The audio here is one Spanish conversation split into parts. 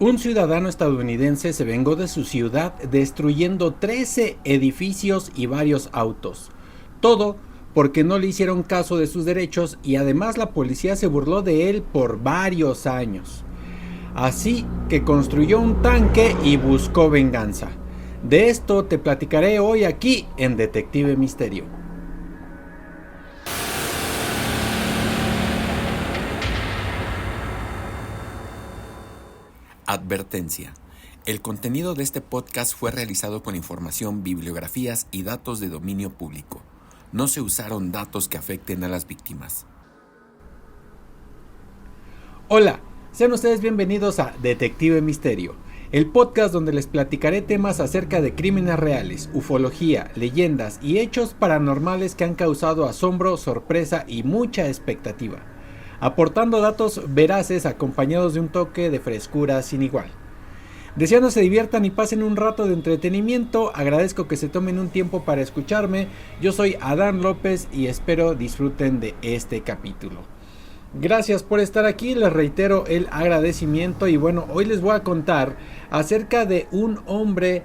Un ciudadano estadounidense se vengó de su ciudad destruyendo 13 edificios y varios autos. Todo porque no le hicieron caso de sus derechos y además la policía se burló de él por varios años. Así que construyó un tanque y buscó venganza. De esto te platicaré hoy aquí en Detective Misterio. Advertencia. El contenido de este podcast fue realizado con información, bibliografías y datos de dominio público. No se usaron datos que afecten a las víctimas. Hola, sean ustedes bienvenidos a Detective Misterio, el podcast donde les platicaré temas acerca de crímenes reales, ufología, leyendas y hechos paranormales que han causado asombro, sorpresa y mucha expectativa, aportando datos veraces acompañados de un toque de frescura sin igual. Deseando se diviertan y pasen un rato de entretenimiento, agradezco que se tomen un tiempo para escucharme. Yo soy Adán López y espero disfruten de este capítulo. Gracias por estar aquí, les reitero el agradecimiento y bueno, hoy les voy a contar acerca de un hombre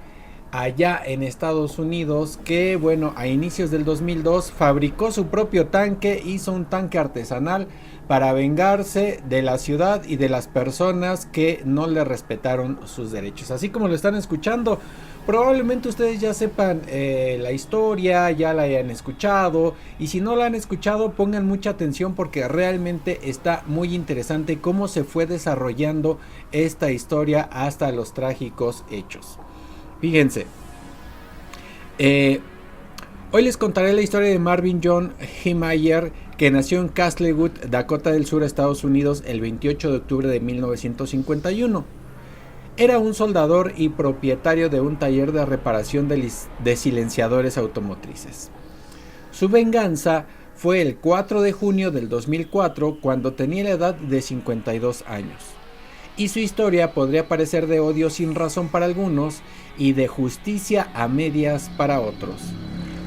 allá en Estados Unidos que bueno, a inicios del 2002 fabricó su propio tanque, hizo un tanque artesanal para vengarse de la ciudad y de las personas que no le respetaron sus derechos. Así como lo están escuchando, probablemente ustedes ya sepan la historia, ya la hayan escuchado, y si no la han escuchado pongan mucha atención porque realmente está muy interesante cómo se fue desarrollando esta historia hasta los trágicos hechos. Fíjense, hoy les contaré la historia de Marvin John Heemeyer, que nació en Castlewood, Dakota del Sur, Estados Unidos, el 28 de octubre de 1951. Era un soldador y propietario de un taller de reparación de silenciadores automotrices. Su venganza fue el 4 de junio del 2004, cuando tenía la edad de 52 años. Y su historia podría parecer de odio sin razón para algunos y de justicia a medias para otros.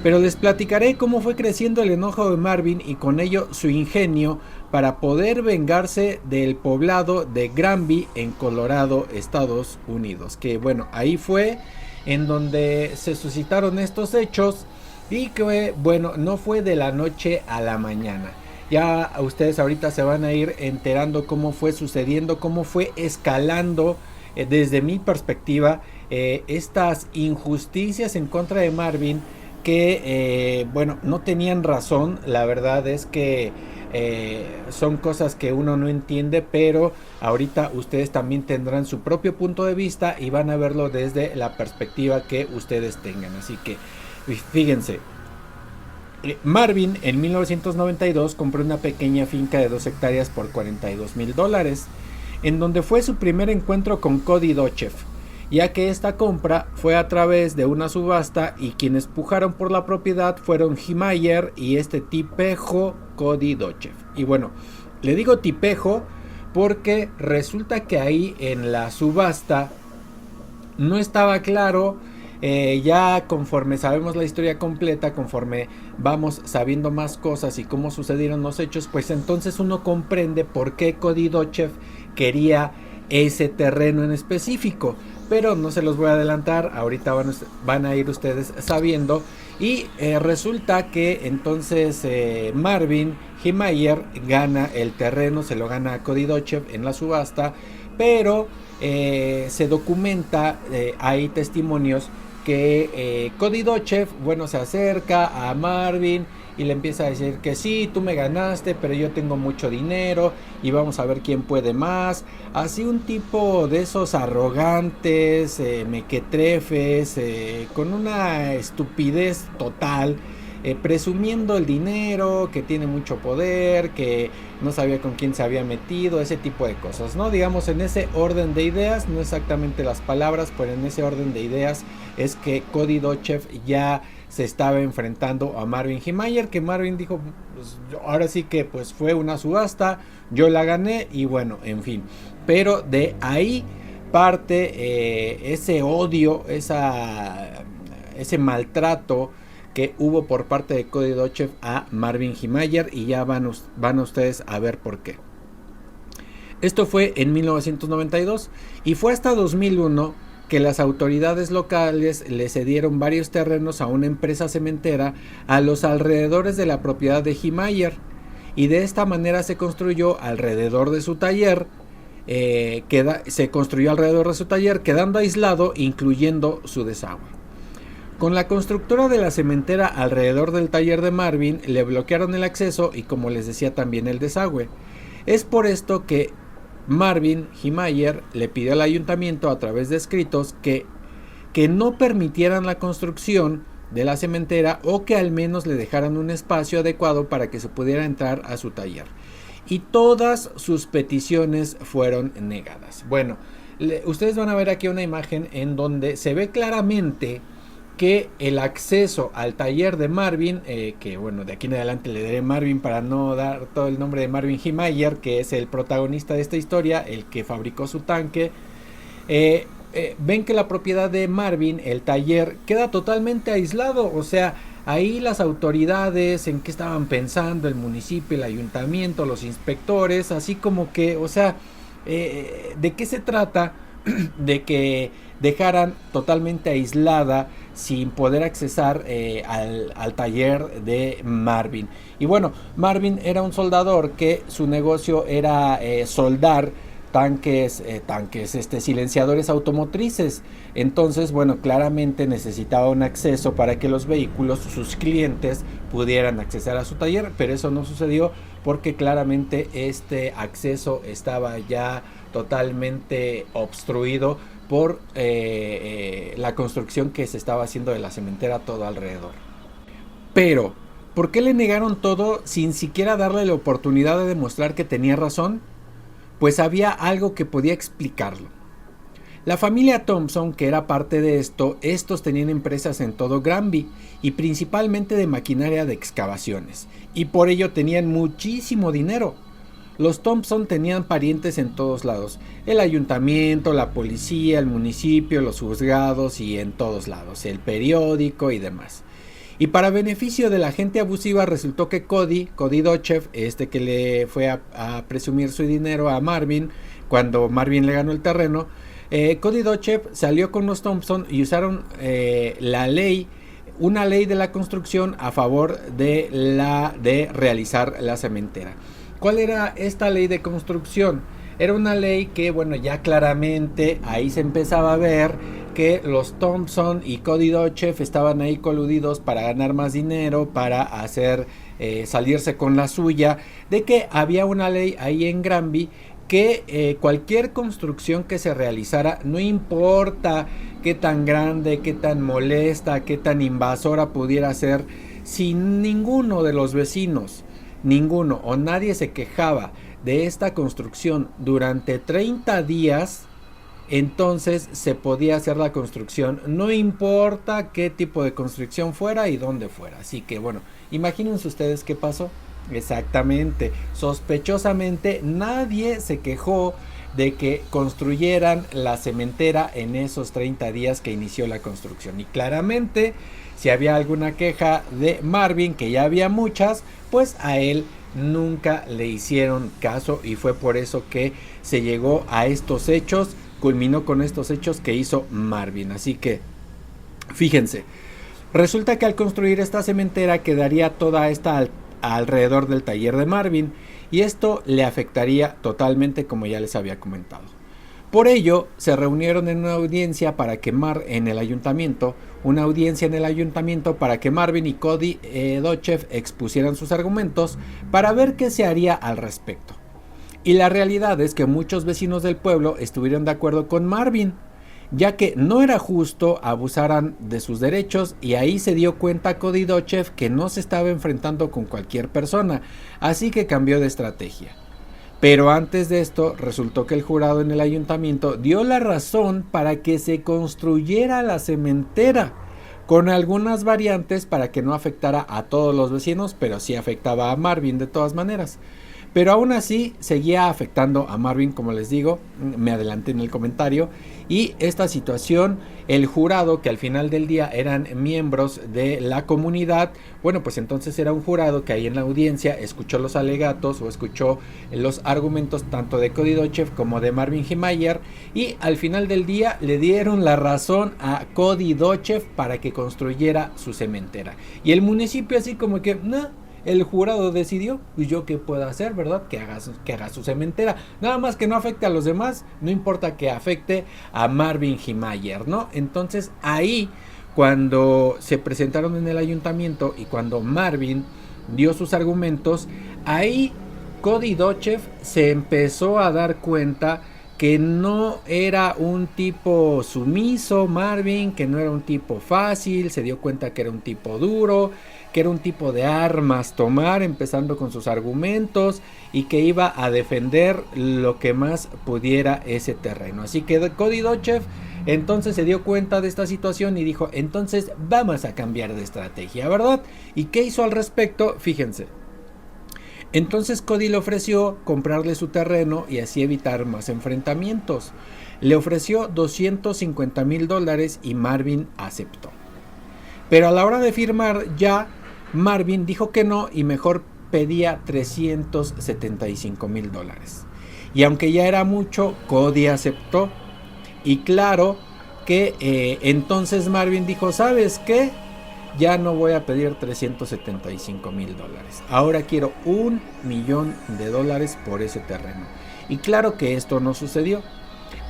Pero les platicaré cómo fue creciendo el enojo de Marvin y con ello su ingenio para poder vengarse del poblado de Granby en Colorado, Estados Unidos. Que bueno, ahí fue en donde se suscitaron estos hechos y que bueno, no fue de la noche a la mañana. Ya ustedes ahorita se van a ir enterando cómo fue sucediendo, cómo fue escalando desde mi perspectiva estas injusticias en contra de Marvin que bueno, no tenían razón. La verdad es que son cosas que uno no entiende, pero ahorita ustedes también tendrán su propio punto de vista y van a verlo desde la perspectiva que ustedes tengan. Así que fíjense, Marvin en 1992 compró una pequeña finca de 2 hectáreas por $42,000, en donde fue su primer encuentro con Cody Dochev, ya que esta compra fue a través de una subasta y quienes pujaron por la propiedad fueron Heemeyer y este tipejo Cody Dochev. Y bueno, le digo tipejo porque resulta que ahí en la subasta no estaba claro. Ya conforme sabemos la historia completa, conforme vamos sabiendo más cosas y cómo sucedieron los hechos, pues entonces uno comprende por qué Cody Dochev quería ese terreno en específico. Pero no se los voy a adelantar, ahorita van a ir ustedes sabiendo. Y resulta que entonces Marvin Heemeyer gana el terreno, se lo gana a Cody Dochev en la subasta, pero se documenta, hay testimonios que Cody Dochev, bueno, se acerca a Marvin y le empieza a decir que sí, tú me ganaste, pero yo tengo mucho dinero y vamos a ver quién puede más. Así un tipo de esos arrogantes, mequetrefes, con una estupidez total, presumiendo el dinero, que tiene mucho poder, que no sabía con quién se había metido, ese tipo de cosas, ¿no? Digamos, en ese orden de ideas, no exactamente las palabras, pero en ese orden de ideas es que Cody Dochev ya se estaba enfrentando a Marvin Heemeyer, que Marvin dijo, pues, ahora sí que pues fue una subasta, yo la gané y bueno, en fin. Pero de ahí parte ese odio, ese maltrato que hubo por parte de Cody Dochev a Marvin Heemeyer, y ya van ustedes a ver por qué. Esto fue en 1992 y fue hasta 2001 que las autoridades locales le cedieron varios terrenos a una empresa cementera a los alrededores de la propiedad de Himayer, y de esta manera se construyó alrededor de su taller, quedando aislado, incluyendo su desagüe. Con la constructora de la cementera alrededor del taller de Marvin, le bloquearon el acceso y, como les decía, también el desagüe. Es por esto que Marvin Himayer le pidió al ayuntamiento a través de escritos que no permitieran la construcción de la cementera, o que al menos le dejaran un espacio adecuado para que se pudiera entrar a su taller. Y todas sus peticiones fueron negadas. Bueno, ustedes van a ver aquí una imagen en donde se ve claramente que el acceso al taller de Marvin, que bueno, de aquí en adelante le daré Marvin para no dar todo el nombre de Marvin Himayer, que es el protagonista de esta historia, el que fabricó su tanque. Ven que la propiedad de Marvin, el taller, queda totalmente aislado. O sea, ahí las autoridades, en qué estaban pensando, el municipio, el ayuntamiento, los inspectores, así como que, o sea, ¿de qué se trata? De que dejaran totalmente aislada, sin poder accesar al taller de Marvin. Y bueno, Marvin era un soldador que su negocio era soldar tanques, silenciadores automotrices. Entonces, bueno, claramente necesitaba un acceso para que los vehículos, sus clientes, pudieran accesar a su taller, pero eso no sucedió porque claramente este acceso estaba ya totalmente obstruido por la construcción que se estaba haciendo de la cementera todo alrededor. Pero, ¿por qué le negaron todo sin siquiera darle la oportunidad de demostrar que tenía razón? Pues había algo que podía explicarlo. La familia Thompson, que era parte de estos tenían empresas en todo Granby y principalmente de maquinaria de excavaciones, y por ello tenían muchísimo dinero. Los Thompson tenían parientes en todos lados, el ayuntamiento, la policía, el municipio, los juzgados y en todos lados, el periódico y demás. Y para beneficio de la gente abusiva resultó que Cody Dochev, que le fue a presumir su dinero a Marvin cuando Marvin le ganó el terreno, Cody Dochev salió con los Thompson y usaron una ley de la construcción a favor de realizar la cementera. ¿Cuál era esta ley de construcción? Era una ley que, bueno, ya claramente ahí se empezaba a ver que los Thompson y Cody Dochev estaban ahí coludidos para ganar más dinero, para hacer salirse con la suya, de que había una ley ahí en Granby que cualquier construcción que se realizara, no importa qué tan grande, qué tan molesta, qué tan invasora pudiera ser, si ninguno de los vecinos, ninguno o nadie se quejaba de esta construcción durante 30 días, entonces se podía hacer la construcción, no importa qué tipo de construcción fuera y dónde fuera. Así que bueno, imagínense ustedes qué pasó. Exactamente, sospechosamente nadie se quejó de que construyeran la cementera en esos 30 días que inició la construcción. Y claramente, si había alguna queja de Marvin, que ya había muchas, pues a él nunca le hicieron caso, y fue por eso que se llegó a estos hechos, culminó con estos hechos que hizo Marvin. Así que, fíjense, resulta que al construir esta cementera quedaría toda esta alrededor del taller de Marvin, y esto le afectaría totalmente, como ya les había comentado. Por ello, se reunieron en una audiencia en el ayuntamiento para que Marvin y Cody Dochev expusieran sus argumentos para ver qué se haría al respecto. Y la realidad es que muchos vecinos del pueblo estuvieron de acuerdo con Marvin, ya que no era justo abusaran de sus derechos, y ahí se dio cuenta Cody Dochev que no se estaba enfrentando con cualquier persona, así que cambió de estrategia. Pero antes de esto, resultó que el jurado en el ayuntamiento dio la razón para que se construyera la cementera, con algunas variantes para que no afectara a todos los vecinos, pero sí afectaba a Marvin de todas maneras. Pero aún así seguía afectando a Marvin, como les digo, me adelanté en el comentario. Y esta situación, el jurado, que al final del día eran miembros de la comunidad, bueno, pues entonces era un jurado que ahí en la audiencia escuchó los alegatos o escuchó los argumentos tanto de Cody Dochev como de Marvin Himayer, y al final del día le dieron la razón a Cody Dochev para que construyera su cementera. Y el municipio así como que, no. El jurado decidió, pues yo qué puedo hacer, ¿verdad? Que haga su cementera. Nada más que no afecte a los demás, no importa que afecte a Marvin Himayer, ¿no? Entonces ahí, cuando se presentaron en el ayuntamiento y cuando Marvin dio sus argumentos, ahí Cody Dochev se empezó a dar cuenta que no era un tipo sumiso Marvin, que no era un tipo fácil, se dio cuenta que era un tipo duro, que era un tipo de armas tomar, empezando con sus argumentos, y que iba a defender lo que más pudiera ese terreno. Así que Cody Dochev entonces se dio cuenta de esta situación y dijo, entonces vamos a cambiar de estrategia, ¿verdad? ¿Y qué hizo al respecto? Fíjense. Entonces Cody le ofreció comprarle su terreno y así evitar más enfrentamientos. Le ofreció $250,000 y Marvin aceptó. Pero a la hora de firmar ya, Marvin dijo que no y mejor pedía $375,000. Y aunque ya era mucho, Cody aceptó. Y claro que entonces Marvin dijo, ¿sabes qué? Ya no voy a pedir $375,000. Ahora quiero $1,000,000 por ese terreno. Y claro que esto no sucedió.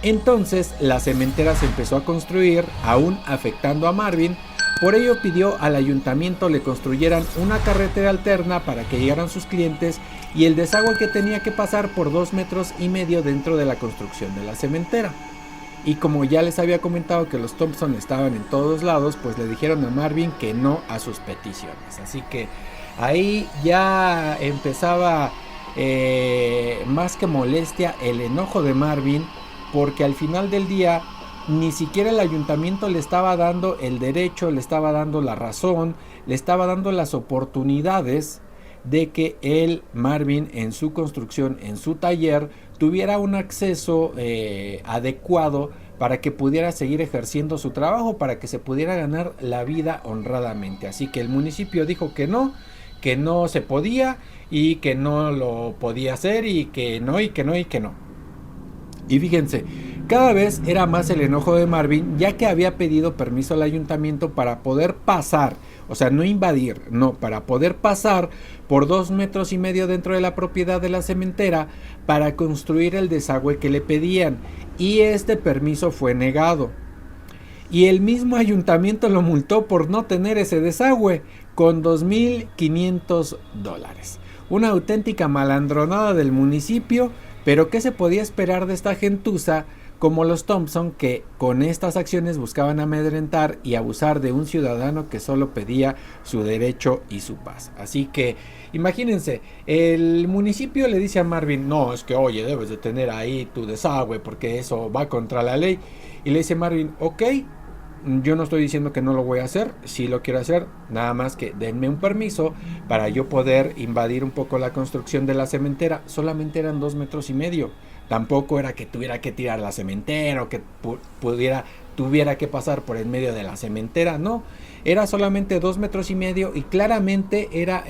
Entonces la cementera se empezó a construir, aún afectando a Marvin. Por ello pidió al ayuntamiento le construyeran una carretera alterna para que llegaran sus clientes y el desagüe que tenía que pasar por 2,5 metros dentro de la construcción de la cementera. Y como ya les había comentado que los Thompson estaban en todos lados, pues le dijeron a Marvin que no a sus peticiones. Así que ahí ya empezaba más que molestia el enojo de Marvin, porque al final del día ni siquiera el ayuntamiento le estaba dando el derecho, le estaba dando la razón, le estaba dando las oportunidades de que él, Marvin, en su construcción, en su taller, tuviera un acceso adecuado para que pudiera seguir ejerciendo su trabajo, para que se pudiera ganar la vida honradamente. Así que el municipio dijo que no se podía y que no lo podía hacer y que no. Y fíjense, cada vez era más el enojo de Marvin, ya que había pedido permiso al ayuntamiento para poder pasar, o sea, no invadir, no, para poder pasar por 2,5 metros dentro de la propiedad de la cementera para construir el desagüe que le pedían, y este permiso fue negado. Y el mismo ayuntamiento lo multó por no tener ese desagüe con $2,500. Una auténtica malandronada del municipio, pero ¿qué se podía esperar de esta gentuza como los Thompson, que con estas acciones buscaban amedrentar y abusar de un ciudadano que solo pedía su derecho y su paz? Así que imagínense, el municipio le dice a Marvin, no, es que oye, debes de tener ahí tu desagüe porque eso va contra la ley. Y le dice Marvin, ok, yo no estoy diciendo que no lo voy a hacer, sí lo quiero hacer, nada más que denme un permiso para yo poder invadir un poco la construcción de la cementera. Solamente eran 2,5 metros. Tampoco era que tuviera que tirar la cementera o que tuviera que pasar por el medio de la cementera, no. Era solamente 2,5 metros y claramente era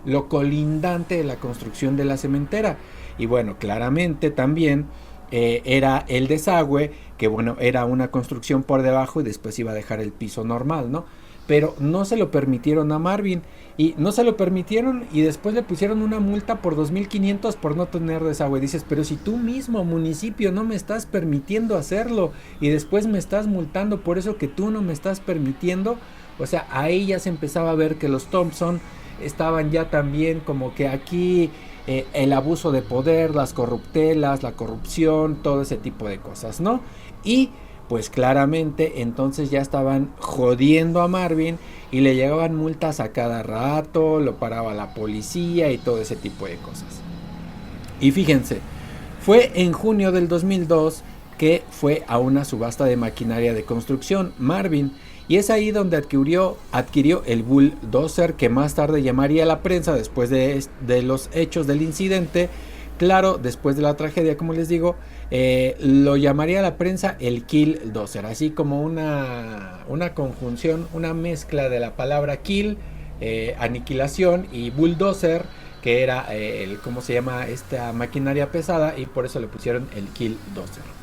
lo colindante de la construcción de la cementera. Y bueno, claramente también era el desagüe, que bueno, era una construcción por debajo y después iba a dejar el piso normal, ¿no? Pero no se lo permitieron a Marvin, y no se lo permitieron y después le pusieron una multa por $2,500 por no tener desagüe. Dices, pero si tú mismo, municipio, no me estás permitiendo hacerlo y después me estás multando por eso que tú no me estás permitiendo. O sea, ahí ya se empezaba a ver que los Thompson estaban ya también como que aquí el abuso de poder, las corruptelas, la corrupción, todo ese tipo de cosas, ¿no? Y pues claramente entonces ya estaban jodiendo a Marvin y le llegaban multas a cada rato, lo paraba la policía y todo ese tipo de cosas. Y fíjense, fue en junio del 2002 que fue a una subasta de maquinaria de construcción Marvin, y es ahí donde adquirió el bulldozer que más tarde llamaría a la prensa después de los hechos del incidente. Claro, después de la tragedia, como les digo, lo llamaría a la prensa el killdozer, así como una conjunción, una mezcla de la palabra kill, aniquilación, y bulldozer, que era ¿cómo se llama? Esta maquinaria pesada, y por eso le pusieron el killdozer.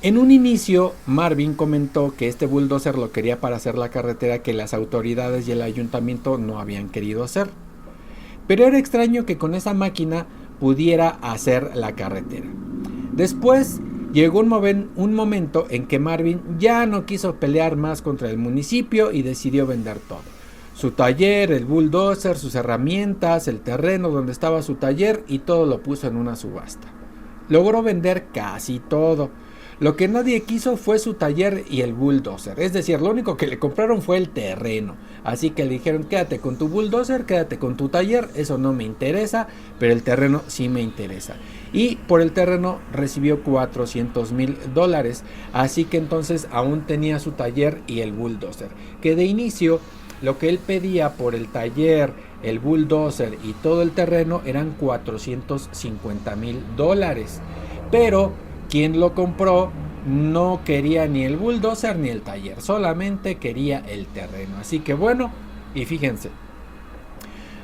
En un inicio, Marvin comentó que este bulldozer lo quería para hacer la carretera que las autoridades y el ayuntamiento no habían querido hacer. Pero era extraño que con esa máquina pudiera hacer la carretera. Después llegó un momento en que Marvin ya no quiso pelear más contra el municipio y decidió vender todo. Su taller, el bulldozer, sus herramientas, el terreno donde estaba su taller, y todo lo puso en una subasta. Logró vender casi todo. Lo que nadie quiso fue su taller y el bulldozer. Es decir, lo único que le compraron fue el terreno. Así que le dijeron, quédate con tu bulldozer, quédate con tu taller, eso no me interesa, pero el terreno sí me interesa. Y por el terreno recibió $400,000. Así que entonces aún tenía su taller y el bulldozer. Que de inicio lo que él pedía por el taller, el bulldozer y todo el terreno eran $450,000. Pero quien lo compró no quería ni el bulldozer ni el taller, solamente quería el terreno. Así que bueno, y fíjense,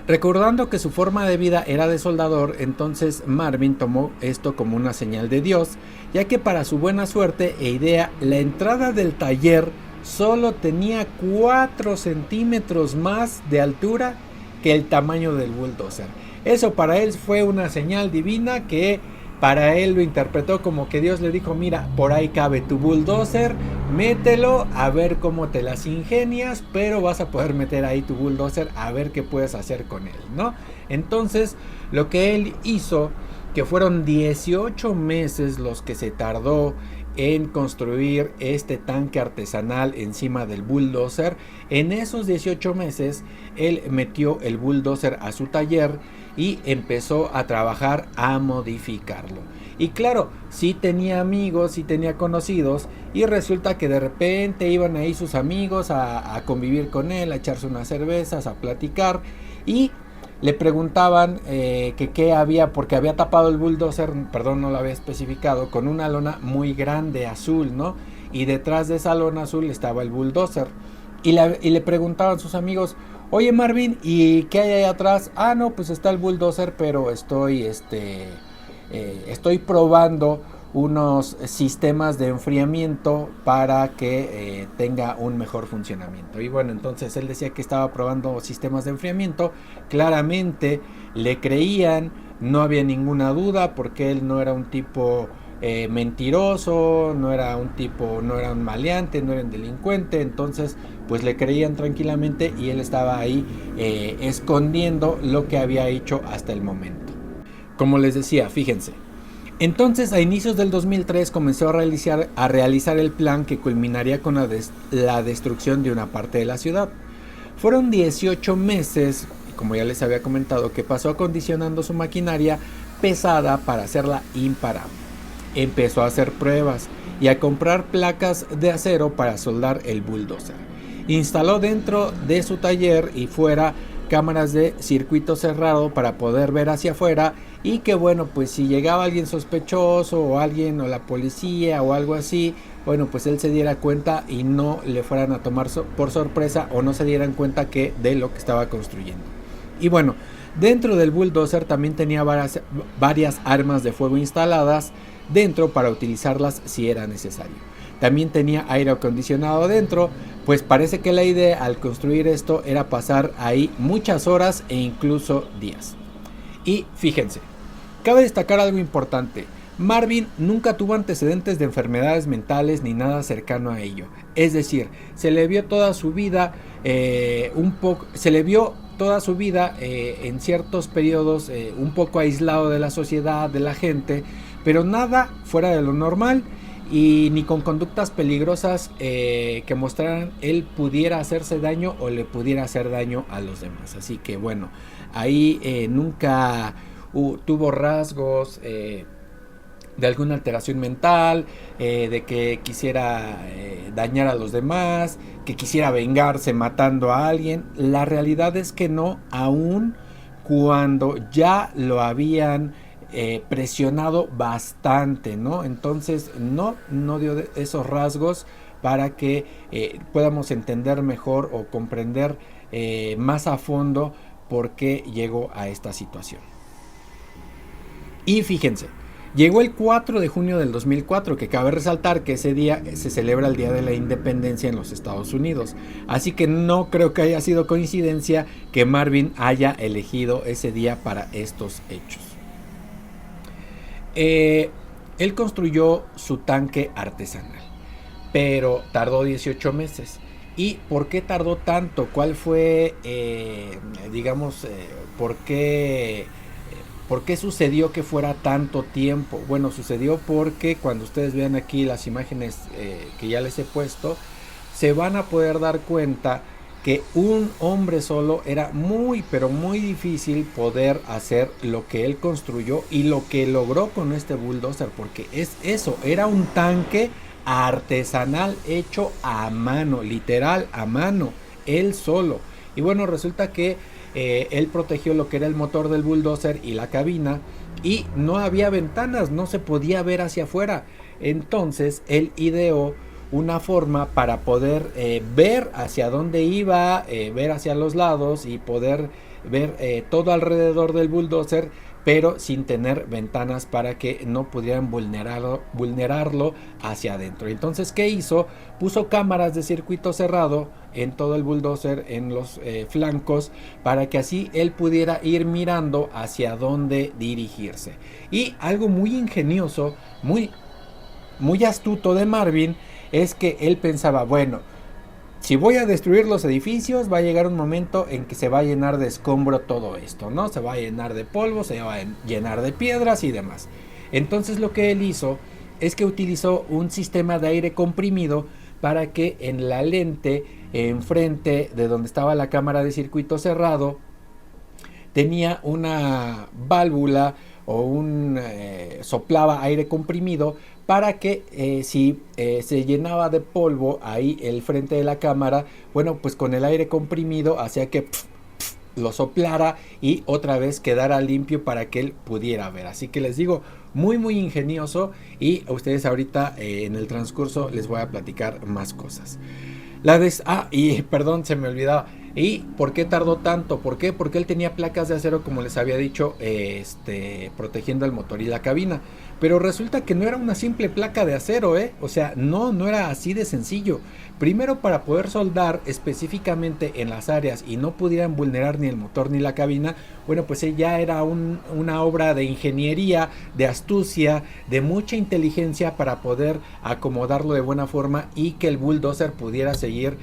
recordando que su forma de vida era de soldador, entonces Marvin tomó esto como una señal de Dios, ya que para su buena suerte e idea, la entrada del taller solo tenía 4 centímetros más de altura que el tamaño del bulldozer. Eso para él fue una señal divina, que para él lo interpretó como que Dios le dijo, mira, por ahí cabe tu bulldozer, mételo, a ver cómo te las ingenias, pero vas a poder meter ahí tu bulldozer, a ver qué puedes hacer con él, ¿no? Entonces, lo que él hizo, que fueron 18 meses los que se tardó en construir este tanque artesanal encima del bulldozer, en esos 18 meses, él metió el bulldozer a su taller y empezó a trabajar a modificarlo. Y claro, sí tenía amigos, sí tenía conocidos, y resulta que de repente iban ahí sus amigos a convivir con él, a echarse unas cervezas, a platicar, y le preguntaban que qué había, porque había tapado el bulldozer, perdón, no lo había especificado, con una lona muy grande azul, ¿no? Y detrás de esa lona azul estaba el bulldozer. Y le preguntaban sus amigos, oye Marvin, ¿y qué hay ahí atrás? Ah, no, pues está el bulldozer, pero estoy probando unos sistemas de enfriamiento para que tenga un mejor funcionamiento. Y bueno, entonces él decía que estaba probando sistemas de enfriamiento. Claramente le creían, no había ninguna duda, porque él no era un tipo mentiroso, no era un maleante, no era un delincuente. Entonces pues le creían tranquilamente, y él estaba ahí escondiendo lo que había hecho hasta el momento. Como les decía, fíjense, entonces a inicios del 2003 comenzó a realizar el plan que culminaría con la destrucción de una parte de la ciudad. Fueron 18 meses, como ya les había comentado, que pasó acondicionando su maquinaria pesada para hacerla imparable. Empezó a hacer pruebas y a comprar placas de acero para soldar el bulldozer. Instaló dentro de su taller y fuera cámaras de circuito cerrado para poder ver hacia afuera, y que bueno, pues si llegaba alguien sospechoso o alguien, o la policía o algo así, bueno, pues él se diera cuenta y no le fueran a tomar por sorpresa, o no se dieran cuenta de lo que estaba construyendo. Y bueno, dentro del bulldozer también tenía varias armas de fuego instaladas dentro para utilizarlas si era necesario. También tenía aire acondicionado dentro, pues parece que la idea al construir esto era pasar ahí muchas horas e incluso días. Y fíjense, cabe destacar algo importante: Marvin nunca tuvo antecedentes de enfermedades mentales ni nada cercano a ello. Es decir, se le vio toda su vida en ciertos periodos un poco aislado de la sociedad, de la gente, pero nada fuera de lo normal, y ni con conductas peligrosas que mostraran él pudiera hacerse daño o le pudiera hacer daño a los demás. Así que bueno, ahí nunca tuvo rasgos de alguna alteración mental, de que quisiera dañar a los demás, que quisiera vengarse matando a alguien. La realidad es que no, aún cuando ya lo habían presionado bastante, ¿no? Entonces no dio esos rasgos para que podamos entender mejor o comprender más a fondo por qué llegó a esta situación. Y fíjense, llegó el 4 de junio del 2004, que cabe resaltar que ese día se celebra el Día de la Independencia en los Estados Unidos. Así que no creo que haya sido coincidencia que Marvin haya elegido ese día para estos hechos. Él construyó su tanque artesanal, pero tardó 18 meses. ¿Y por qué tardó tanto? ¿Cuál fue, por qué sucedió que fuera tanto tiempo? Bueno, sucedió porque cuando ustedes vean aquí las imágenes que ya les he puesto, se van a poder dar cuenta que un hombre solo era muy, pero muy difícil poder hacer lo que él construyó y lo que logró con este bulldozer, porque es eso, era un tanque artesanal hecho a mano, literal a mano, él solo. Y bueno, resulta que él protegió lo que era el motor del bulldozer y la cabina, y no había ventanas, no se podía ver hacia afuera. Entonces él ideó una forma para poder ver hacia dónde iba, ver hacia los lados y poder ver todo alrededor del bulldozer, pero sin tener ventanas para que no pudieran vulnerarlo hacia adentro. Entonces, ¿qué hizo? Puso cámaras de circuito cerrado en todo el bulldozer, en los flancos, para que así él pudiera ir mirando hacia dónde dirigirse. Y algo muy ingenioso, muy astuto de Marvin, es que él pensaba, bueno, si voy a destruir los edificios, va a llegar un momento en que se va a llenar de escombro todo esto, ¿no? Se va a llenar de polvo, se va a llenar de piedras y demás. Entonces lo que él hizo es que utilizó un sistema de aire comprimido para que en la lente, enfrente de donde estaba la cámara de circuito cerrado, tenía una válvula o soplaba aire comprimido para que si se llenaba de polvo ahí el frente de la cámara, bueno, pues con el aire comprimido hacía que lo soplara y otra vez quedara limpio para que él pudiera ver. Así que les digo, muy ingenioso, y a ustedes ahorita en el transcurso les voy a platicar más cosas. Perdón, se me olvidaba. ¿Y por qué tardó tanto? ¿Por qué? Porque él tenía placas de acero, como les había dicho, protegiendo el motor y la cabina. Pero resulta que no era una simple placa de acero, o sea, no era así de sencillo. Primero, para poder soldar específicamente en las áreas y no pudieran vulnerar ni el motor ni la cabina, bueno, pues ya era una obra de ingeniería, de astucia, de mucha inteligencia para poder acomodarlo de buena forma y que el bulldozer pudiera seguir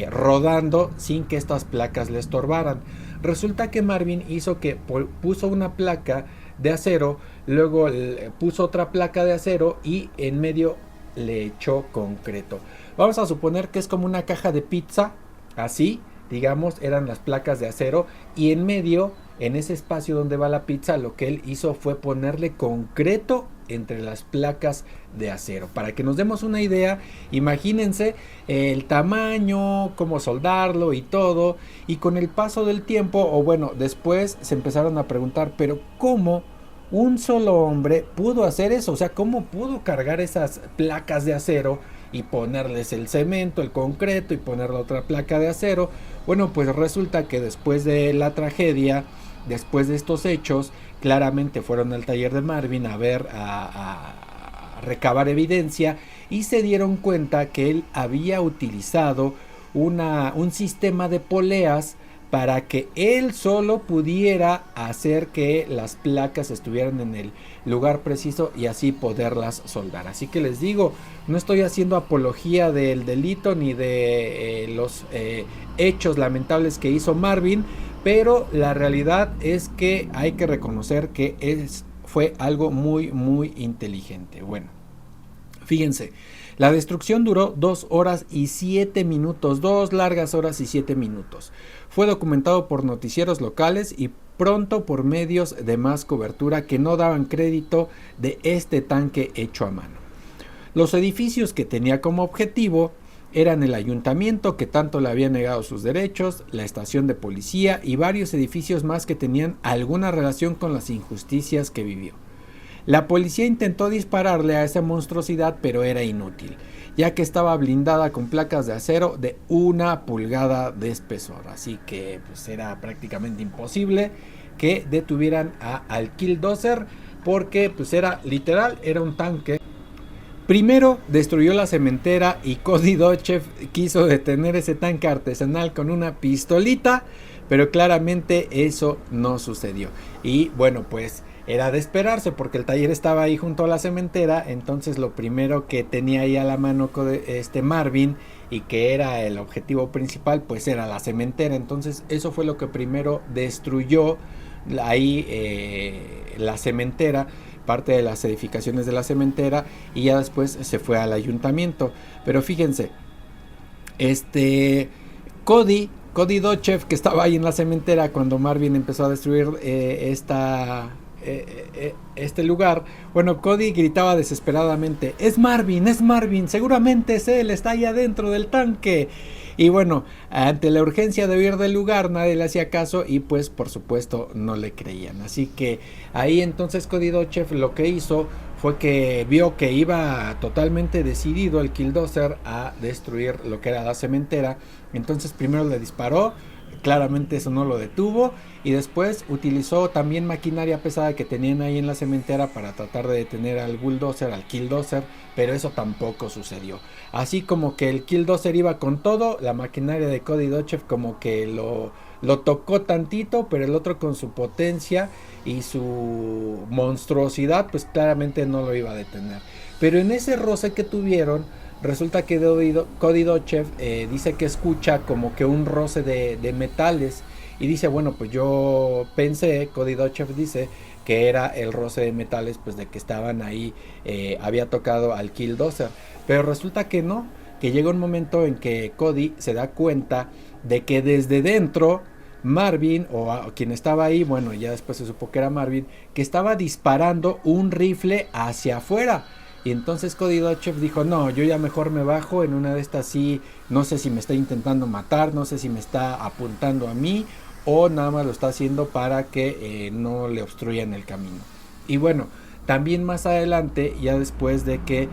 rodando sin que estas placas le estorbaran. Resulta que Marvin hizo que puso una placa de acero, luego puso otra placa de acero y en medio le echó concreto. Vamos a suponer que es como una caja de pizza, así, digamos, eran las placas de acero, y en medio, en ese espacio donde va la pizza, lo que él hizo fue ponerle concreto entre las placas de acero. Para que nos demos una idea, imagínense el tamaño, cómo soldarlo y todo. Y con el paso del tiempo, o bueno, después se empezaron a preguntar, pero ¿cómo un solo hombre pudo hacer eso? O sea, ¿cómo pudo cargar esas placas de acero y ponerles el cemento, el concreto y poner la otra placa de acero? Bueno, pues resulta que después de la tragedia, después de estos hechos, claramente fueron al taller de Marvin a recabar evidencia y se dieron cuenta que él había utilizado un sistema de poleas para que él solo pudiera hacer que las placas estuvieran en el lugar preciso y así poderlas soldar. Así que les digo, no estoy haciendo apología del delito ni de los hechos lamentables que hizo Marvin, pero la realidad es que hay que reconocer que fue algo muy inteligente. Bueno, fíjense, la destrucción duró 2 horas y 7 minutos, 2 largas horas y 7 minutos. Fue documentado por noticieros locales y pronto por medios de más cobertura que no daban crédito de este tanque hecho a mano. Los edificios que tenía como objetivo eran el ayuntamiento, que tanto le había negado sus derechos, la estación de policía y varios edificios más que tenían alguna relación con las injusticias que vivió. La policía intentó dispararle a esa monstruosidad, pero era inútil, ya que estaba blindada con placas de acero de 1 pulgada de espesor, así que pues era prácticamente imposible que detuvieran al Killdozer, porque pues era literal, era un tanque. Primero destruyó la cementera y Cody Dodgeff quiso detener ese tanque artesanal con una pistolita, pero claramente eso no sucedió. Y bueno, pues era de esperarse porque el taller estaba ahí junto a la cementera, entonces lo primero que tenía ahí a la mano Marvin, y que era el objetivo principal, pues era la cementera. Entonces eso fue lo que primero destruyó ahí la cementera, parte de las edificaciones de la cementera, y ya después se fue al ayuntamiento. Pero fíjense, Cody Dodgeff, que estaba ahí en la cementera cuando Marvin empezó a destruir este lugar, bueno, Cody gritaba desesperadamente: es Marvin, seguramente es él, está ahí adentro del tanque. Y bueno, ante la urgencia de huir del lugar, nadie le hacía caso y pues por supuesto no le creían. Así que ahí entonces Cody Dodgeff lo que hizo fue que vio que iba totalmente decidido el Killdozer a destruir lo que era la cementera. Entonces primero le disparó, claramente eso no lo detuvo, y después utilizó también maquinaria pesada que tenían ahí en la cementera para tratar de detener al bulldozer, al Killdozer, pero eso tampoco sucedió. Así como que el Killdozer iba con todo, la maquinaria de Cody Dodgeff como que lo tocó tantito, pero el otro con su potencia y su monstruosidad pues claramente no lo iba a detener. Pero en ese roce que tuvieron, resulta que Cody Dodgeff dice que escucha como que un roce de metales, y dice, bueno, pues yo pensé, Cody Dodgeff dice, que era el roce de metales, pues de que estaban ahí, había tocado al Killdozer, pero resulta que no, que llega un momento en que Cody se da cuenta de que desde dentro Marvin, o quien estaba ahí, bueno, ya después se supo que era Marvin, que estaba disparando un rifle hacia afuera. Y entonces Cody Dodgeff dijo, no, yo ya mejor me bajo, en una de estas sí, no sé si me está intentando matar, no sé si me está apuntando a mí, o nada más lo está haciendo para que no le obstruyan el camino. Y bueno, también más adelante, ya después de que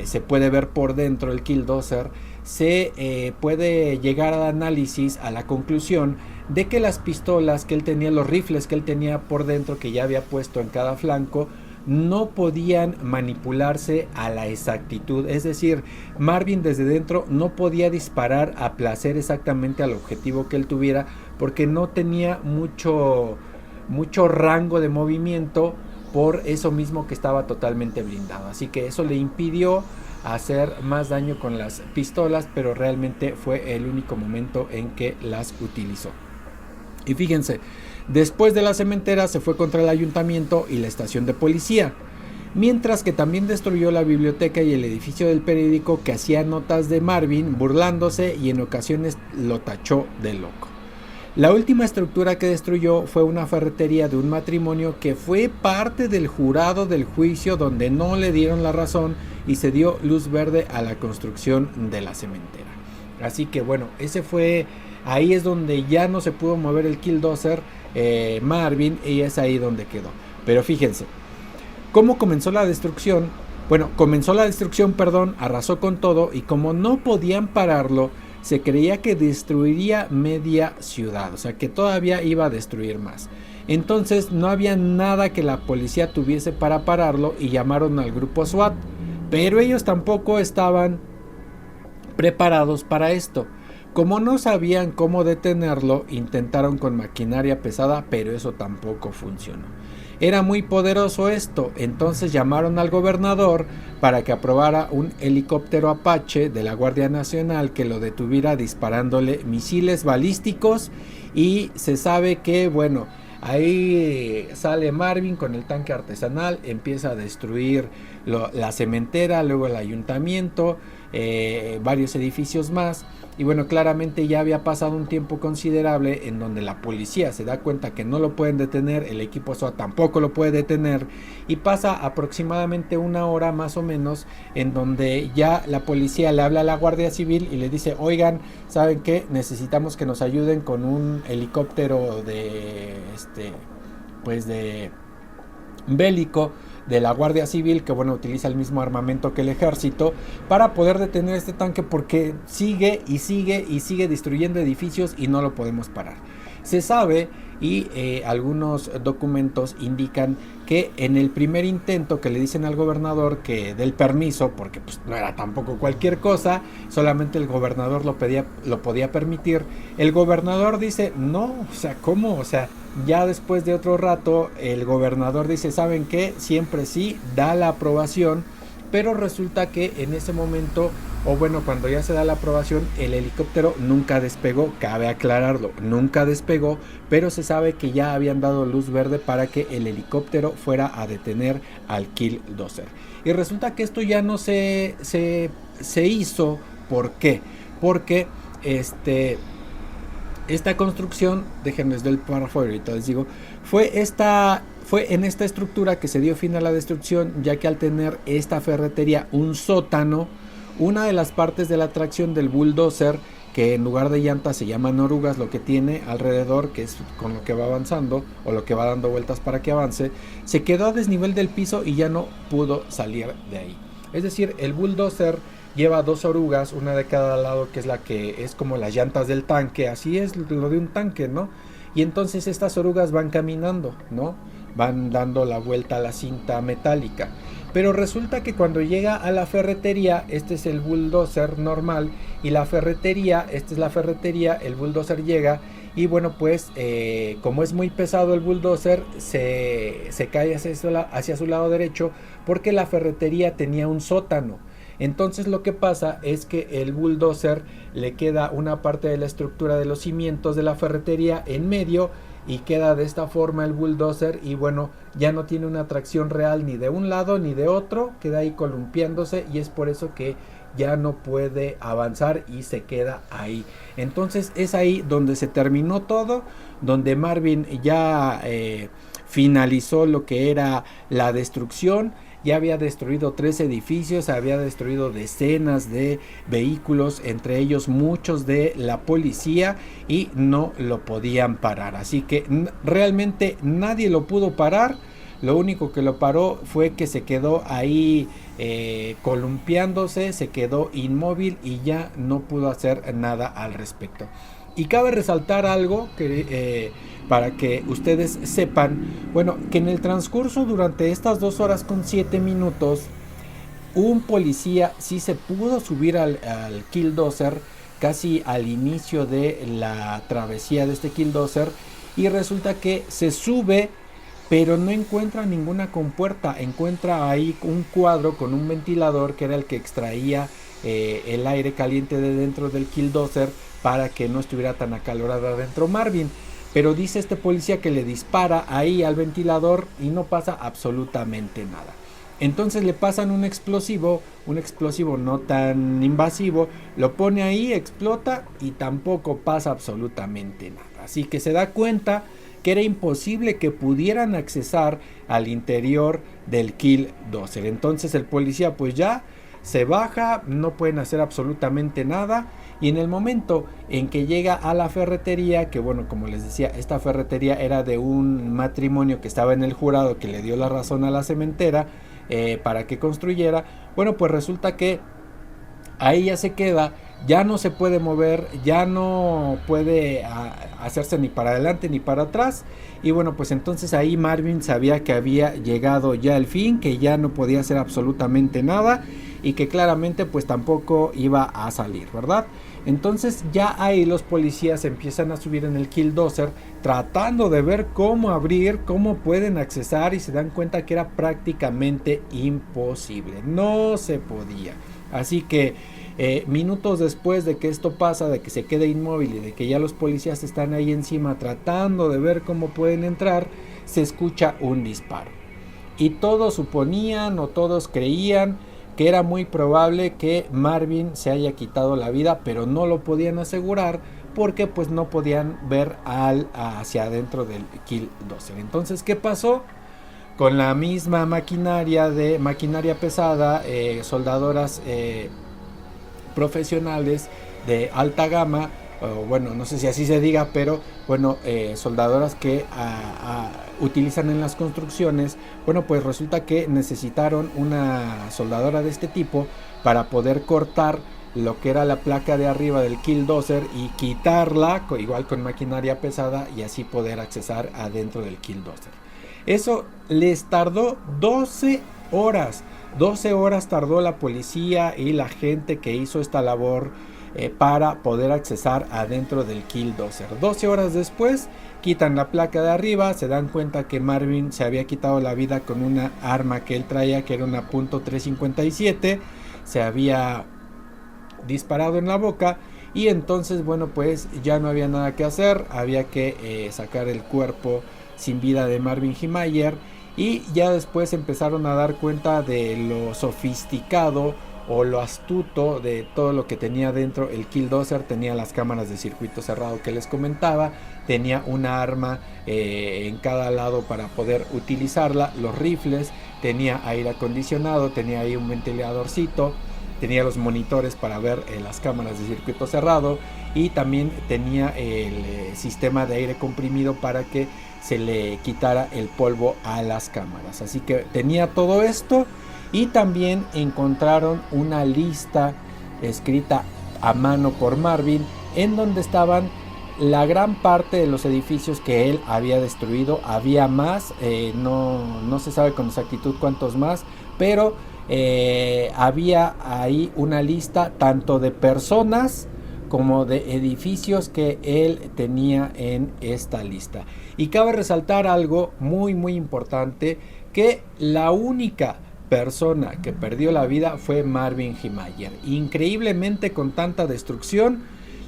se puede ver por dentro el Killdozer, se puede llegar al análisis, a la conclusión de que las pistolas que él tenía, los rifles que él tenía por dentro, que ya había puesto en cada flanco, no podían manipularse a la exactitud. Es decir, Marvin desde dentro no podía disparar a placer exactamente al objetivo que él tuviera, porque no tenía mucho rango de movimiento, por eso mismo que estaba totalmente blindado. Así que eso le impidió hacer más daño con las pistolas, pero realmente fue el único momento en que las utilizó. Y fíjense, después de la cementera se fue contra el ayuntamiento y la estación de policía, mientras que también destruyó la biblioteca y el edificio del periódico que hacía notas de Marvin, burlándose, y en ocasiones lo tachó de loco. La última estructura que destruyó fue una ferretería de un matrimonio que fue parte del jurado del juicio, donde no le dieron la razón y se dio luz verde a la construcción de la cementera. Así que bueno, ahí es donde ya no se pudo mover el Killdozer, Marvin, y es ahí donde quedó. Pero fíjense, ¿cómo comenzó la destrucción? Bueno, arrasó con todo, y como no podían pararlo, se creía que destruiría media ciudad, o sea que todavía iba a destruir más. Entonces no había nada que la policía tuviese para pararlo y llamaron al grupo SWAT, pero ellos tampoco estaban preparados para esto. Como no sabían cómo detenerlo, intentaron con maquinaria pesada, pero eso tampoco funcionó. Era muy poderoso esto, entonces llamaron al gobernador para que aprobara un helicóptero Apache de la Guardia Nacional que lo detuviera disparándole misiles balísticos, y se sabe que, bueno, ahí sale Marvin con el tanque artesanal, empieza a destruir la cementera, luego el ayuntamiento, varios edificios más, Y bueno, claramente ya había pasado un tiempo considerable en donde la policía se da cuenta que no lo pueden detener, el equipo SWAT tampoco lo puede detener, y pasa aproximadamente una hora más o menos en donde ya la policía le habla a la Guardia Civil y le dice, oigan, ¿saben qué? Necesitamos que nos ayuden con un helicóptero de pues de bélico de la Guardia Civil, que bueno, utiliza el mismo armamento que el ejército, para poder detener este tanque, porque sigue y sigue y sigue destruyendo edificios y no lo podemos parar. Se sabe, y algunos documentos indican que en el primer intento que le dicen al gobernador que dé el permiso, porque pues no era tampoco cualquier cosa, solamente el gobernador lo podía permitir, el gobernador dice, no, o sea, ¿cómo? O sea, ya después de otro rato, el gobernador dice, ¿saben qué? Siempre sí, da la aprobación, pero resulta que en ese momento, o bueno, cuando ya se da la aprobación, el helicóptero nunca despegó, cabe aclararlo, nunca despegó, pero se sabe que ya habían dado luz verde para que el helicóptero fuera a detener al Killdozer. Y resulta que esto ya no se hizo, ¿por qué? Porque esta construcción, déjenme del párrafo ahorita les digo, fue en esta estructura que se dio fin a la destrucción, ya que al tener esta ferretería un sótano, una de las partes de la tracción del bulldozer, que en lugar de llantas se llaman orugas, lo que tiene alrededor, que es con lo que va avanzando o lo que va dando vueltas para que avance, se quedó a desnivel del piso y ya no pudo salir de ahí. Es decir, el bulldozer lleva dos orugas, una de cada lado, que es la que es como las llantas del tanque, así es lo de un tanque, ¿no? Y entonces estas orugas van caminando, ¿no? Van dando la vuelta a la cinta metálica. Pero resulta que cuando llega a la ferretería, este es el bulldozer normal, y la ferretería, esta es la ferretería, el bulldozer llega, y bueno, pues como es muy pesado el bulldozer, se cae hacia su lado derecho, porque la ferretería tenía un sótano. Entonces lo que pasa es que el bulldozer le queda una parte de la estructura de los cimientos de la ferretería en medio, y queda de esta forma el bulldozer, y bueno, ya no tiene una tracción real ni de un lado ni de otro, queda ahí columpiándose, y es por eso que ya no puede avanzar y se queda ahí. Entonces es ahí donde se terminó todo, donde Marvin ya finalizó lo que era la destrucción. Ya había destruido 3 edificios, había destruido decenas de vehículos, entre ellos muchos de la policía, y no lo podían parar. Así que realmente nadie lo pudo parar. Lo único que lo paró fue que se quedó ahí columpiándose, se quedó inmóvil y ya no pudo hacer nada al respecto. Y cabe resaltar algo que para que ustedes sepan, bueno, que en el transcurso durante estas 2 horas con 7 minutos, un policía sí se pudo subir al Killdozer casi al inicio de la travesía de este Killdozer, y resulta que se sube, pero no encuentra ninguna compuerta, encuentra ahí un cuadro con un ventilador que era el que extraía el aire caliente de dentro del Killdozer para que no estuviera tan acalorada dentro Marvin. Pero dice este policía que le dispara ahí al ventilador y no pasa absolutamente nada. Entonces le pasan un explosivo no tan invasivo, lo pone ahí, explota y tampoco pasa absolutamente nada. Así que se da cuenta que era imposible que pudieran accesar al interior del Killdozer. Entonces el policía pues ya se baja, no pueden hacer absolutamente nada, y en el momento en que llega a la ferretería, que bueno, como les decía, esta ferretería era de un matrimonio que estaba en el jurado, que le dio la razón a la cementera para que construyera, bueno, pues resulta que ahí ya se queda, ya no se puede mover, ya no puede hacerse ni para adelante ni para atrás. Y bueno, pues entonces ahí Marvin sabía que había llegado ya el fin, que ya no podía hacer absolutamente nada y que claramente pues tampoco iba a salir, ¿verdad? Entonces ya ahí los policías empiezan a subir en el Killdozer tratando de ver cómo abrir, cómo pueden accesar, y se dan cuenta que era prácticamente imposible, no se podía. Así que minutos después de que esto pasa, de que se quede inmóvil y de que ya los policías están ahí encima tratando de ver cómo pueden entrar, se escucha un disparo. Y todos suponían o todos creían que era muy probable que Marvin se haya quitado la vida, pero no lo podían asegurar porque pues no podían ver hacia adentro del Killdozer. Entonces, ¿qué pasó? Con la misma maquinaria pesada, soldadoras profesionales de alta gama, bueno, no sé si así se diga, pero bueno, soldadoras que utilizan en las construcciones, bueno, pues resulta que necesitaron una soldadora de este tipo para poder cortar lo que era la placa de arriba del Killdozer y quitarla, igual con maquinaria pesada, y así poder accesar adentro del Killdozer. Eso les tardó 12 horas. 12 horas tardó la policía y la gente que hizo esta labor para poder accesar adentro del Killdozer. 12 horas después quitan la placa de arriba, se dan cuenta que Marvin se había quitado la vida con una arma que él traía, que era una .357, se había disparado en la boca, y entonces bueno, pues ya no había nada que hacer, había que sacar el cuerpo sin vida de Marvin Himayer, y ya después empezaron a dar cuenta de lo sofisticado o lo astuto de todo lo que tenía dentro el Killdozer. Tenía las cámaras de circuito cerrado que les comentaba, tenía una arma en cada lado para poder utilizarla, los rifles, tenía aire acondicionado, tenía ahí un ventiladorcito, tenía los monitores para ver las cámaras de circuito cerrado, y también tenía el sistema de aire comprimido para que se le quitara el polvo a las cámaras. Así que tenía todo esto, y también encontraron una lista escrita a mano por Marvin en donde estaban la gran parte de los edificios que él había destruido. Había más, no se sabe con exactitud cuántos más, pero había ahí una lista tanto de personas como de edificios que él tenía en esta lista. Y cabe resaltar algo muy muy importante, que la única persona que perdió la vida fue Marvin Himayer. Increíblemente, con tanta destrucción,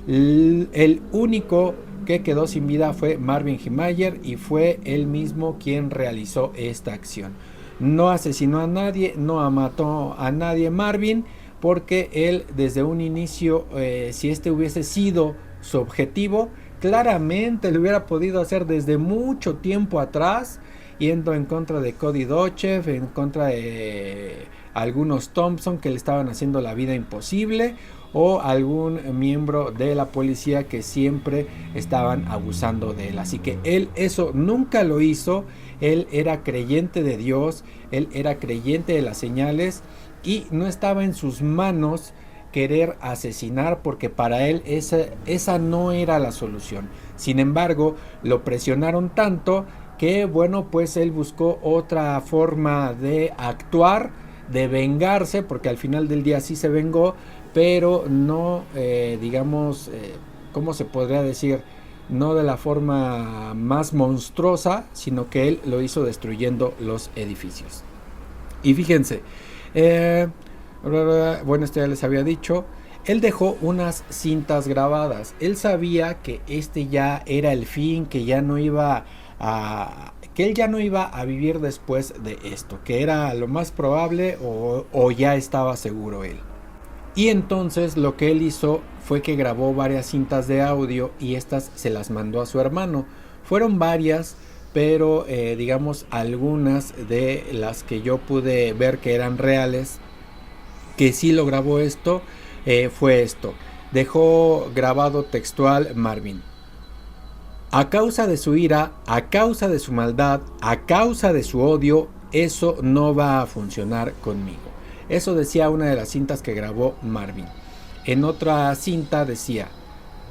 el único que quedó sin vida fue Marvin Himayer, y fue él mismo quien realizó esta acción. No asesinó a nadie, no mató a nadie Marvin, porque él desde un inicio, si este hubiese sido su objetivo, claramente lo hubiera podido hacer desde mucho tiempo atrás, yendo en contra de Cody Dochev, en contra de algunos Thompson que le estaban haciendo la vida imposible, o algún miembro de la policía que siempre estaban abusando de él. Así que él eso nunca lo hizo. Él era creyente de Dios, él era creyente de las señales, y no estaba en sus manos querer asesinar, porque para él esa no era la solución. Sin embargo, lo presionaron tanto que bueno, pues él buscó otra forma de actuar, de vengarse, porque al final del día sí se vengó, pero no, digamos, ¿cómo se podría decir? No de la forma más monstruosa, sino que él lo hizo destruyendo los edificios. Y fíjense, bueno, esto ya les había dicho, él dejó unas cintas grabadas. Él sabía que este ya era el fin, que ya no iba que él ya no iba a vivir después de esto, que era lo más probable, o ya estaba seguro él. Y entonces lo que él hizo fue que grabó varias cintas de audio, y estas se las mandó a su hermano. Fueron varias, pero digamos algunas de las que yo pude ver que eran reales, que sí lo grabó esto, fue esto. Dejó grabado textual Marvin: a causa de su ira, a causa de su maldad, a causa de su odio, eso no va a funcionar conmigo. Eso decía una de las cintas que grabó Marvin. En otra cinta decía: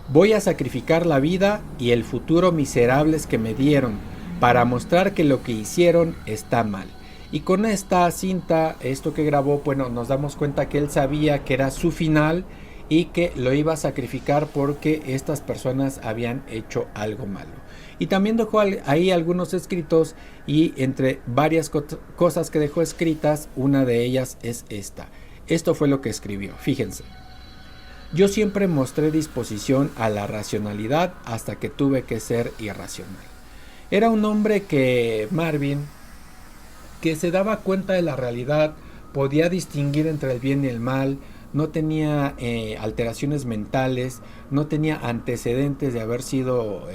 voy a sacrificar la vida y el futuro miserables que me dieron para mostrar que lo que hicieron está mal. Y con esta cinta, esto que grabó, bueno, nos damos cuenta que él sabía que era su final y que lo iba a sacrificar porque estas personas habían hecho algo malo. Y también dejó ahí algunos escritos, y entre varias cosas que dejó escritas, una de ellas es esta. Esto fue lo que escribió, fíjense: yo siempre mostré disposición a la racionalidad hasta que tuve que ser irracional. Era un hombre que, Marvin, que se daba cuenta de la realidad podía distinguir entre el bien y el mal, no tenía alteraciones mentales, no tenía antecedentes de haber sido,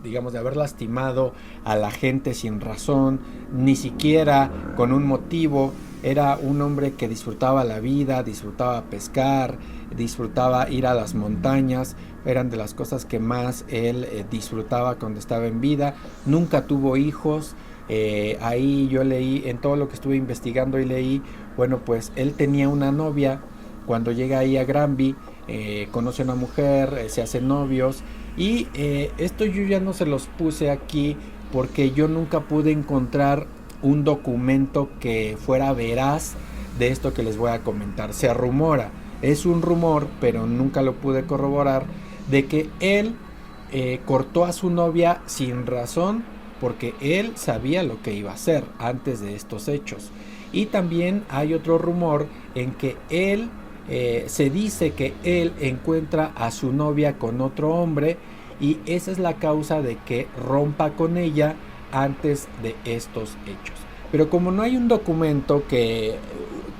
digamos, de haber lastimado a la gente sin razón, ni siquiera con un motivo. Era un hombre que disfrutaba la vida, disfrutaba pescar, disfrutaba ir a las montañas, eran de las cosas que más él disfrutaba cuando estaba en vida. Nunca tuvo hijos. Ahí yo leí, en todo lo que estuve investigando y leí, bueno, pues él tenía una novia. Cuando llega ahí a Granby, conoce a una mujer, se hacen novios, y esto yo ya no se los puse aquí porque yo nunca pude encontrar un documento que fuera veraz de esto que les voy a comentar. Se rumora, es un rumor, pero nunca lo pude corroborar, de que él cortó a su novia sin razón, porque él sabía lo que iba a hacer antes de estos hechos. Y también hay otro rumor en que él, se dice que él encuentra a su novia con otro hombre, y esa es la causa de que rompa con ella antes de estos hechos. Pero como no hay un documento que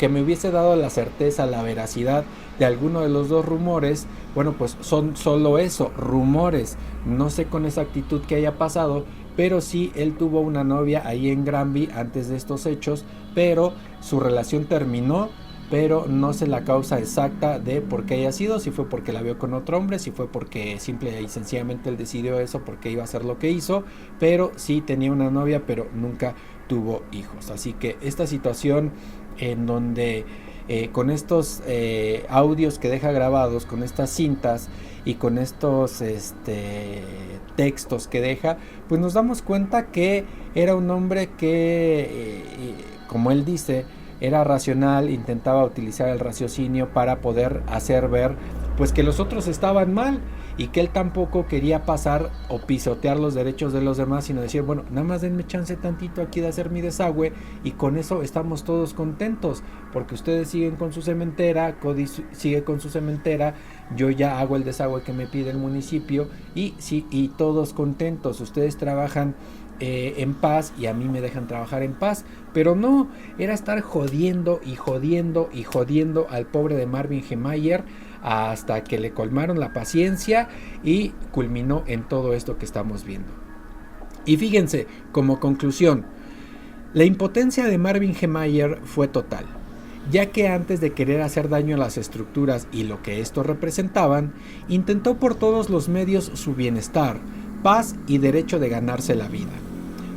me hubiese dado la certeza, la veracidad de alguno de los dos rumores, bueno, pues son solo eso, rumores. No sé con exactitud qué haya pasado, pero sí, él tuvo una novia ahí en Granby antes de estos hechos, pero su relación terminó, pero no sé la causa exacta de por qué haya sido, si fue porque la vio con otro hombre, si fue porque simple y sencillamente él decidió eso porque iba a hacer lo que hizo, pero sí tenía una novia, pero nunca tuvo hijos. Así que esta situación en donde con estos audios que deja grabados, con estas cintas y con estos textos que deja, pues nos damos cuenta que era un hombre que, como él dice, era racional, intentaba utilizar el raciocinio para poder hacer ver pues que los otros estaban mal, y que él tampoco quería pasar o pisotear los derechos de los demás, sino decir, bueno, nada más denme chance tantito aquí de hacer mi desagüe y con eso estamos todos contentos, porque ustedes siguen con su cementera, Cody sigue con su cementera, yo ya hago el desagüe que me pide el municipio, y sí, y todos contentos, ustedes trabajan en paz y a mí me dejan trabajar en paz. Pero no, era estar jodiendo y jodiendo y jodiendo al pobre de Marvin G. Mayer hasta que le colmaron la paciencia y culminó en todo esto que estamos viendo. Y fíjense, como conclusión, la impotencia de Marvin G. Mayer fue total, ya que antes de querer hacer daño a las estructuras y lo que estos representaban, intentó por todos los medios su bienestar, paz y derecho de ganarse la vida.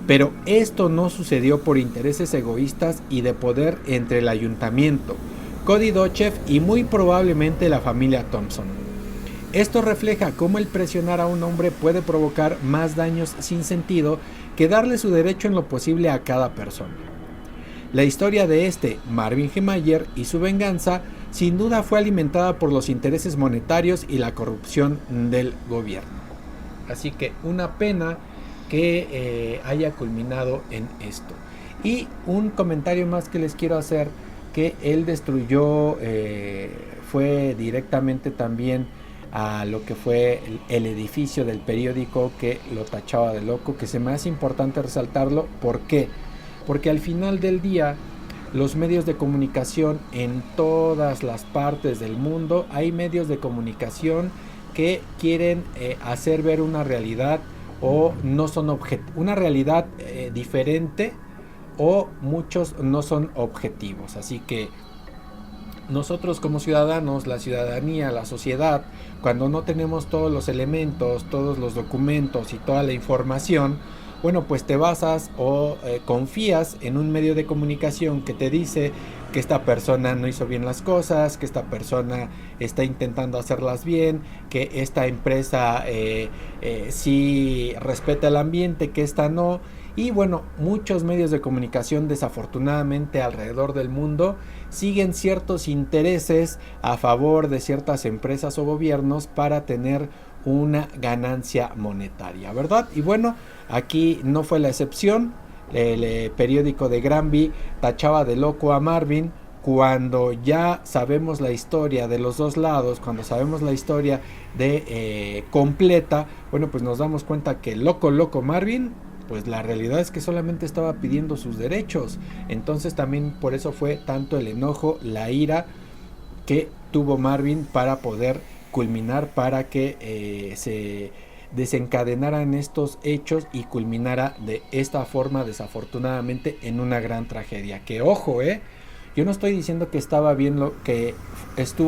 Pero esto no sucedió por intereses egoístas y de poder entre el ayuntamiento, Cody Dochev y muy probablemente la familia Thompson. Esto refleja cómo el presionar a un hombre puede provocar más daños sin sentido que darle su derecho en lo posible a cada persona. La historia de Marvin G. Mayer y su venganza sin duda fue alimentada por los intereses monetarios y la corrupción del gobierno. Así que una pena que haya culminado en esto. Y un comentario más que les quiero hacer, que él destruyó, fue directamente también a lo que fue el edificio del periódico, que lo tachaba de loco, que se me hace importante resaltarlo. ¿Por qué? Porque al final del día, los medios de comunicación en todas las partes del mundo, hay medios de comunicación que quieren hacer ver una realidad o no son una realidad diferente, o muchos no son objetivos. Así que nosotros como ciudadanos, la ciudadanía, la sociedad, cuando no tenemos todos los elementos, todos los documentos y toda la información, bueno, pues te basas o confías en un medio de comunicación que te dice que esta persona no hizo bien las cosas, que esta persona está intentando hacerlas bien, que esta empresa sí respeta el ambiente, que esta no. Y bueno, muchos medios de comunicación desafortunadamente alrededor del mundo siguen ciertos intereses a favor de ciertas empresas o gobiernos para tener una ganancia monetaria, ¿verdad? Y bueno, aquí no fue la excepción. El periódico de Granby tachaba de loco a Marvin. Cuando ya sabemos la historia de los dos lados, cuando sabemos la historia de completa, bueno, pues nos damos cuenta que loco Marvin pues la realidad es que solamente estaba pidiendo sus derechos. Entonces también por eso fue tanto el enojo, la ira que tuvo Marvin para poder culminar, para que se desencadenaran estos hechos y culminara de esta forma, desafortunadamente, en una gran tragedia. Que ojo, yo no estoy diciendo que estuvo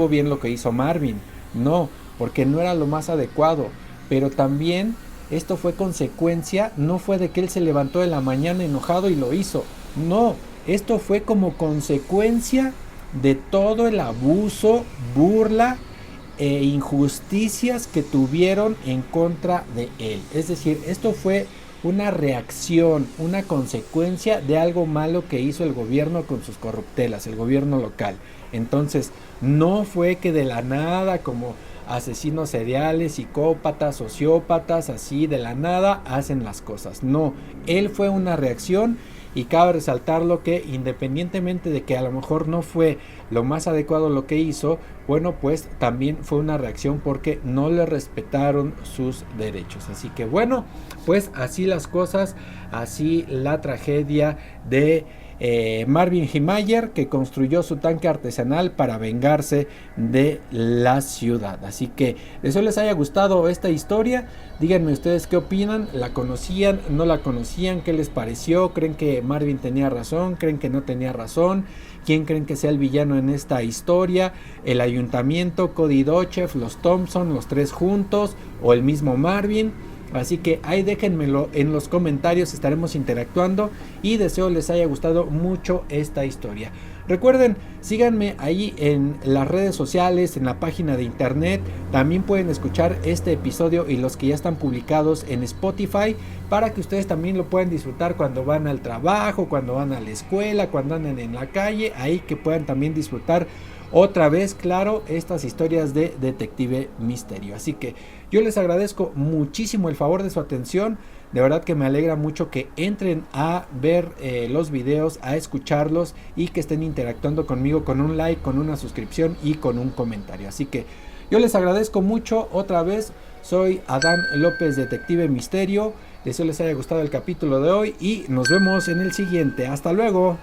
bien lo que hizo Marvin, no, porque no era lo más adecuado, pero también esto fue consecuencia, no fue de que él se levantó de la mañana enojado y lo hizo, no, esto fue como consecuencia de todo el abuso, burla e injusticias que tuvieron en contra de él. Es decir, esto fue una reacción, una consecuencia de algo malo que hizo el gobierno con sus corruptelas, el gobierno local. Entonces, no fue que de la nada, como asesinos seriales, psicópatas, sociópatas, así de la nada hacen las cosas. No, él fue una reacción. Y cabe resaltarlo que independientemente de que a lo mejor no fue lo más adecuado lo que hizo, bueno, pues también fue una reacción porque no le respetaron sus derechos. Así que bueno, pues así las cosas, así la tragedia de Marvin Himayer, que construyó su tanque artesanal para vengarse de la ciudad. Así que deseo les haya gustado esta historia. Díganme ustedes qué opinan, ¿la conocían, no la conocían? ¿Qué les pareció? ¿Creen que Marvin tenía razón? ¿Creen que no tenía razón? ¿Quién creen que sea el villano en esta historia? ¿El ayuntamiento, Cody Dochev, los Thompson, los tres juntos o el mismo Marvin? Así que ahí déjenmelo en los comentarios, estaremos interactuando y deseo les haya gustado mucho esta historia. Recuerden, síganme ahí en las redes sociales, en la página de internet. También pueden escuchar este episodio y los que ya están publicados en Spotify para que ustedes también lo puedan disfrutar cuando van al trabajo, cuando van a la escuela, cuando andan en la calle, ahí que puedan también disfrutar otra vez, claro, estas historias de Detective Misterio. Así que yo les agradezco muchísimo el favor de su atención. De verdad que me alegra mucho que entren a ver los videos, a escucharlos y que estén interactuando conmigo con un like, con una suscripción y con un comentario. Así que yo les agradezco mucho otra vez. Soy Adán López, Detective Misterio. Deseo les haya gustado el capítulo de hoy y nos vemos en el siguiente. Hasta luego.